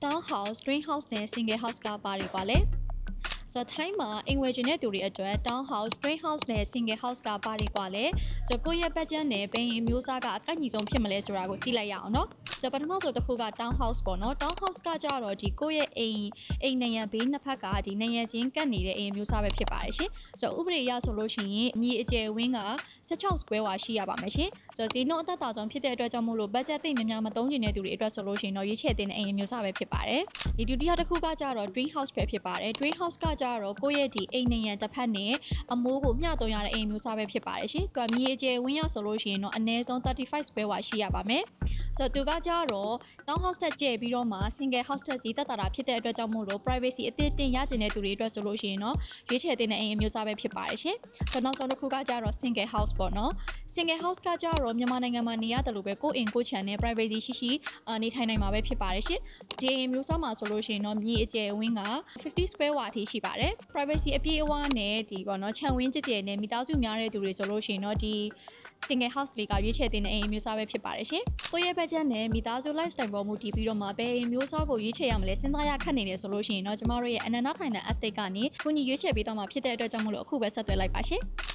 townhouse greenhouse နဲ့ single house ကပါရီပါလေဆိုတော့ time မှာအိမ်ဝယ်ခြင်းတဲ့သူတွေအတွက် townhouse greenhouse နဲ့ single house ကပါရီကွာလေဆိုတော့ကိုယ့်ရဲ့ budget နဲ့ဘယ်ရင်မျိုးစားကအကိုက်ညီဆုံးဖြစ်မလဲဆိုတာကိုကြည့်လိုက်ရအောင်နော်ဆိုတော့ပထမဆုံးတစ်ခုက townhouse ပေါ့နော် townhouse ကကြတော့ဒီကိုယ့်ရဲ့အိမ်နေရန်ဘေးနှစ်ဖက်ကဒီနေရန်ချင်းကတ်နေတဲ့အိမ်မျိုးစားပဲဖြစ်ပါတယ်ရှင်ဆိုတော့ဥပဒေအရဆိုလို့ရှိရင်အမြေအကျယ်ဝင်းက16 square ဝါရှိရပါမယ်ရှင်ဆိုတော့ဈေးနှုန်းအသက်သာဆုံးဖြစ်တဲ့အတွက်ကြောင့်မို့လို့ budget သိများများမသုံးချင်တဲ့သူတွေအတွက်ဆိုလို့ရှိရင်တော့ရွေးချယ်တဲ့အိမ်မျိုးစားပဲဖြစ်ပါတယ်ဒီဒုတိယတစ်ခုကကြတော့ dream house ပဲဖြစ်ပါတယ် dream house ကကြတော့ကိုယ့်ရဲ့ဒီအိမ်နေရန်တစ်ဖက်နဲ့အမိုးကိုမျှသုံးရတဲ့အိမ်မျိုးစားပဲဖြစ်ပါတယ်ရှင်။မြေအကျယ်ဝင်းရဆိုလို့ရှိရင်တော့အနည်းဆုံး35 square ဝါရှိရပါမယ်။ဆိုတော့သူကကြတော့ town house တက်ကျဲပြီးတော့မှ single house တက်စီတက်တာဖြစ်တဲ့အတွက်ကြောင့်မို့လို့ privacy အသင့်တင်ရကျင်တဲ့သူတွေအတွက်ဆိုလို့ရှိရင်တော့ရွေးချယ်တဲ့အိမ်မျိုးစားပဲဖြစ်ပါတယ်ရှင်။ဆိုတော့နောက်ဆုံးတစ်ခုကကြတော့ single house ပေါ့နော်။ single house ကကြတော့မြန်မာနိုင်ငံမှာနေရတယ်လို့ပဲကိုယ့်အိမ်ကိုယ့်ခြံနဲ့ privacy ရှိနေထိုင်နိုင်မှာပဲဖြစ်ပါတယ်ရှင်။ဒီအိမ်မျိုးစားမှာဆိုလို့ရှိရင်တော့မြေအကျယ်ဝင်းက50 square ဝါအထိရှိပါတယ်။ privacy အပြည့်အဝနဲ့ဒီပေါ့နော်ခြံဝင်းကြည်ကြဲနဲ့မိသားစုများတဲ့သူတွေဆိုလို့ရှိရင်တော့ဒီ single house လေးကရွေးချယ်တဲ့အိမ်မျိုးစားပဲဖြစ်ပါတယ်ရှင်။ကိုယ့်ရဲ့ budget နဲ့မိသားစု lifestyle ပေါ်မူတည်ပြီးတော့မှဘယ်အိမ်မျိုးစားကိုရွေးချယ်ရမလဲစဉ်းစားရခက်နေတယ်ဆိုလို့ရှိရင်တော့ကျမတို့ရဲ့ Ananda Thailand Estate ကနေခုညီရွေးချယ်ပေးတော့မှာဖြစ်တဲ့အတွက်ကြောင့်မလို့အခုပဲဆက်သွယ်လိုက်ပါရှင်။